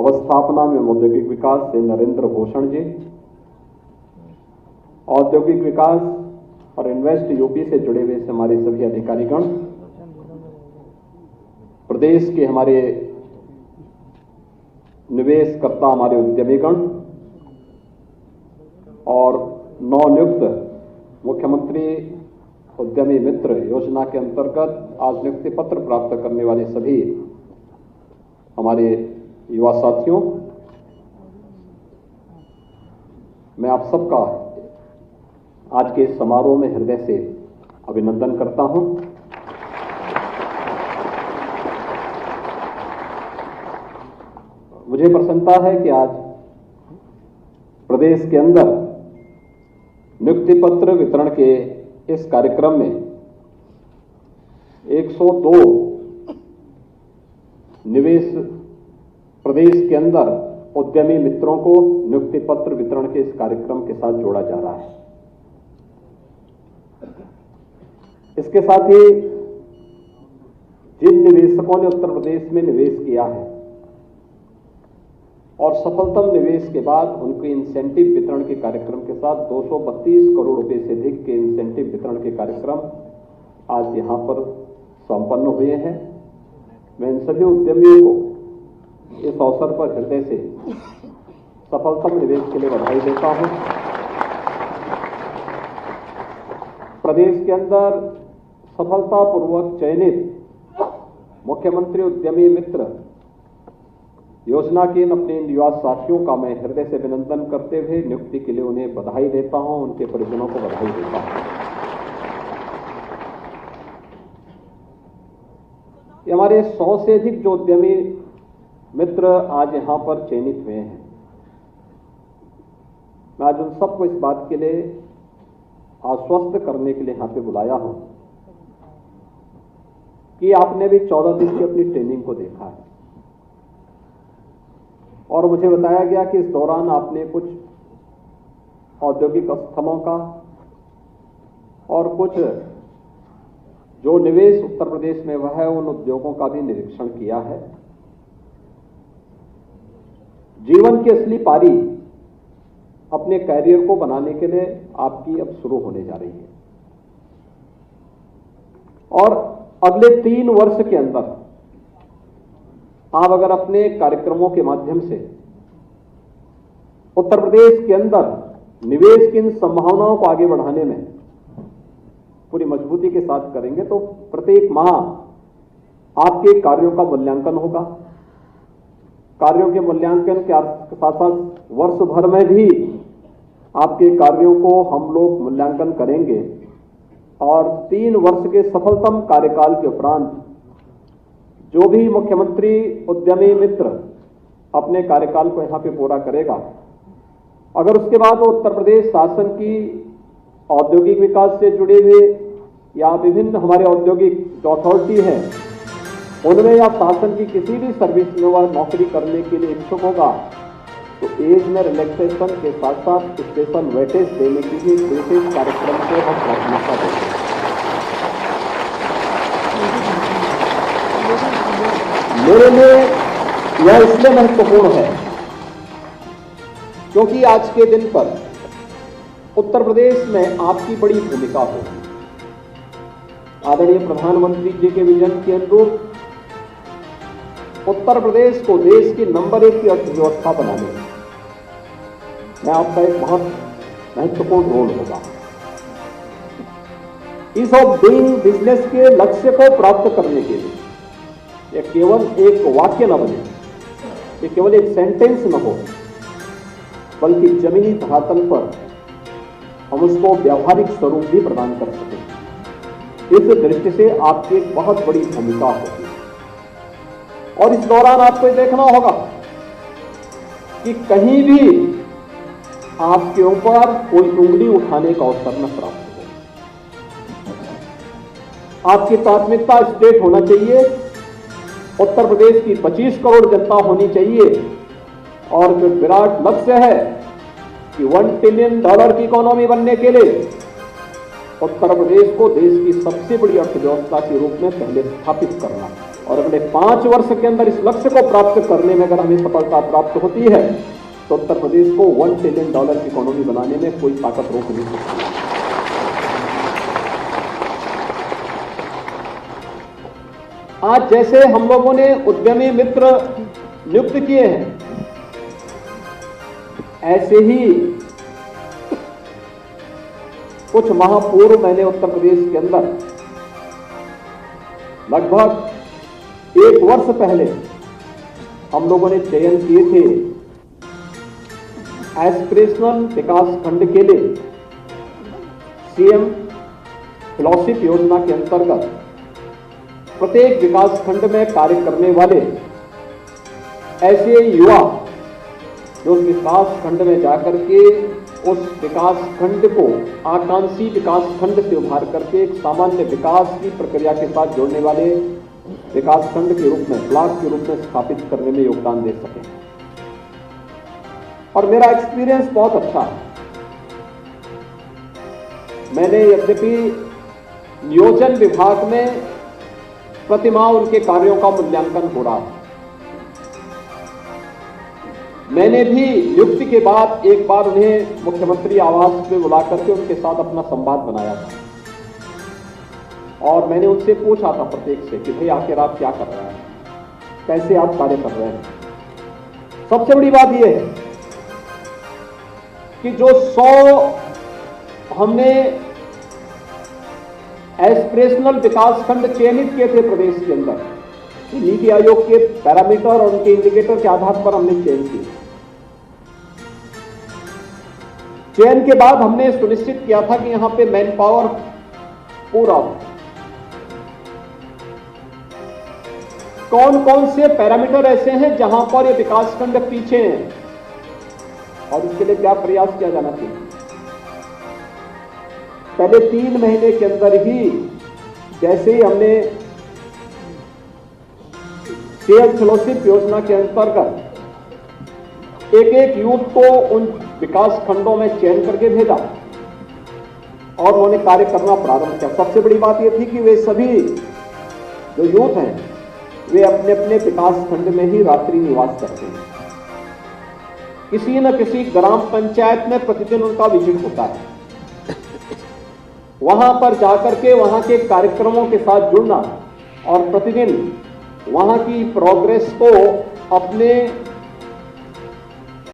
व्यवस्थापना में औद्योगिक विकास से नरेंद्र भूषण जी, औद्योगिक विकास और इन्वेस्ट यूपी से जुड़े हुए हमारे सभी अधिकारीगण, प्रदेश के हमारे निवेशकर्ता, हमारे उद्यमीगण और नवनियुक्त मुख्यमंत्री उद्यमी मित्र योजना के अंतर्गत आज नियुक्ति पत्र प्राप्त करने वाले सभी हमारे युवा साथियों, मैं आप सबका आज के इस समारोह में हृदय से अभिनंदन करता हूं। मुझे प्रसन्नता है कि आज प्रदेश के अंदर नियुक्ति पत्र वितरण के इस कार्यक्रम में 102 निवेश प्रदेश के अंदर उद्यमी मित्रों को नियुक्ति पत्र वितरण के इस कार्यक्रम के साथ जोड़ा जा रहा है। इसके साथ ही जिन निवेशकों ने उत्तर प्रदेश में निवेश किया है और सफलतम निवेश के बाद उनके इंसेंटिव वितरण के कार्यक्रम के साथ 232 करोड़ रुपए से अधिक के इंसेंटिव वितरण के कार्यक्रम आज यहां पर संपन्न हुए हैं। मैं इन सभी उद्यमियों को इस अवसर पर हृदय से सफलतम निवेश के लिए बधाई देता हूं। प्रदेश के अंदर सफलतापूर्वक चयनित मुख्यमंत्री उद्यमी मित्र योजना के अपने युवा साथियों का मैं हृदय से अभिनंदन करते हुए नियुक्ति के लिए उन्हें बधाई देता हूं, उनके परिजनों को बधाई देता हूं। ये हमारे 100 से अधिक जो उद्यमी मित्र आज यहां पर चयनित हुए हैं, मैं आज उन सबको इस बात के लिए आश्वस्त करने के लिए यहां पे बुलाया हूं कि आपने भी 14 दिन की अपनी ट्रेनिंग को देखा है और मुझे बताया गया कि इस दौरान आपने कुछ औद्योगिक स्थलों का और कुछ जो निवेश उत्तर प्रदेश में हुआ है उन उद्योगों का भी निरीक्षण किया है। जीवन की असली पारी अपने कैरियर को बनाने के लिए आपकी अब शुरू होने जा रही है और अगले 3 वर्ष के अंदर आप अगर अपने कार्यक्रमों के माध्यम से उत्तर प्रदेश के अंदर निवेश की इन संभावनाओं को आगे बढ़ाने में पूरी मजबूती के साथ करेंगे तो प्रत्येक माह आपके कार्यों का मूल्यांकन होगा। कार्यों के मूल्यांकन के साथ साथ वर्ष भर में भी आपके कार्यों को हम लोग मूल्यांकन करेंगे और 3 वर्ष के सफलतम कार्यकाल के उपरांत जो भी मुख्यमंत्री उद्यमी मित्र अपने कार्यकाल को यहां पे पूरा करेगा, अगर उसके बाद वो उत्तर प्रदेश शासन की औद्योगिक विकास से जुड़े हुए या विभिन्न हमारे औद्योगिक जो अथॉरिटी है उनमें या शासन की किसी भी सर्विस में वह नौकरी करने के लिए इच्छुक होगा तो एज में रिलैक्सेशन के साथ साथ स्पेशल वेटेज देने की भी विशेष कार्यक्रम को हम प्राथमिकता देते हैं। मेरे लिए यह इसलिए महत्वपूर्ण है क्योंकि आज के दिन पर उत्तर प्रदेश में आपकी बड़ी भूमिका होगी। आदरणीय प्रधानमंत्री जी के विजन के अनुरूप उत्तर प्रदेश को देश की नंबर 1 की अर्थव्यवस्था बनाने में आपका एक बहुत महत्वपूर्ण रोल होगा। ईज ऑफ डूइंग बिजनेस के लक्ष्य को प्राप्त करने के लिए यह केवल एक वाक्य न बने, ये केवल एक सेंटेंस न हो, बल्कि जमीनी धरातल पर हम उसको व्यावहारिक स्वरूप भी प्रदान कर सकें। इस दृष्टि से आपकी एक बहुत बड़ी भूमिका होगी और इस दौरान आपको ये देखना होगा कि कहीं भी आपके ऊपर कोई उंगली उठाने का अवसर न प्राप्त हो। आपकी प्राथमिकता स्टेट होना चाहिए, उत्तर प्रदेश की 25 करोड़ जनता होनी चाहिए और जो विराट लक्ष्य है कि $1 ट्रिलियन की इकोनॉमी बनने के लिए उत्तर प्रदेश को देश की सबसे बड़ी अर्थव्यवस्था के रूप में पहले स्थापित करना और अगले 5 वर्ष के अंदर इस लक्ष्य को प्राप्त करने में अगर हमें सफलता प्राप्त होती है तो उत्तर प्रदेश को $1 ट्रिलियन की इकोनॉमी बनाने में कोई ताकत रोक नहीं सकती। आज जैसे हम लोगों ने उद्यमी मित्र नियुक्त किए हैं, ऐसे ही कुछ माह पूर्व मैंने उत्तर प्रदेश के अंदर लगभग 1 वर्ष पहले हम लोगों ने चयन किए थे एस्पिरेशनल विकास खंड के लिए सीएम फेलोशिप योजना के अंतर्गत प्रत्येक विकास खंड में कार्य करने वाले ऐसे युवा जो उस विकास खंड में जाकर के उस विकास खंड को आकांक्षी विकास खंड से उभार करके एक सामान्य विकास की प्रक्रिया के साथ जोड़ने वाले विकास खंड के रूप में, ब्लॉक के रूप में स्थापित करने में योगदान दे सके। और मेरा एक्सपीरियंस बहुत अच्छा है। मैंने यद्यपि नियोजन विभाग में प्रतिमाह उनके कार्यों का मूल्यांकन हो रहा है, मैंने भी नियुक्ति के बाद एक बार उन्हें मुख्यमंत्री आवास में बुला करके उनके साथ अपना संवाद बनाया था और मैंने उनसे पूछा था प्रत्येक से कि भाई आखिर आप क्या कर रहे हैं, कैसे आप कार्य कर रहे हैं। सबसे बड़ी बात यह है कि जो 100 हमने एस्पिरेशनल विकास खंड चयनित किए थे प्रदेश के अंदर, नीति आयोग के पैरामीटर और उनके इंडिकेटर के आधार पर हमने चयन किया। चयन के बाद हमने सुनिश्चित किया था कि यहां पे मैन पावर पूरा हो। कौन कौन से पैरामीटर ऐसे हैं जहां पर ये विकास खंड पीछे हैं और इसके लिए क्या प्रयास किया जाना चाहिए। पहले 3 महीने के अंदर ही जैसे ही हमने सीएम फेलोशिप योजना के अंतर्गत एक यूथ को उन विकास खंडों में चयन करके भेजा और उन्होंने कार्य करना प्रारंभ किया। सबसे बड़ी बात यह थी कि वे सभी जो यूथ हैं वे अपने अपने विकास खंड में ही रात्रि निवास करते हैं। किसी न किसी ग्राम पंचायत में प्रतिदिन उनका विजिट होता है। वहां पर जाकर के वहां के कार्यक्रमों के साथ जुड़ना और प्रतिदिन वहां की प्रोग्रेस को अपने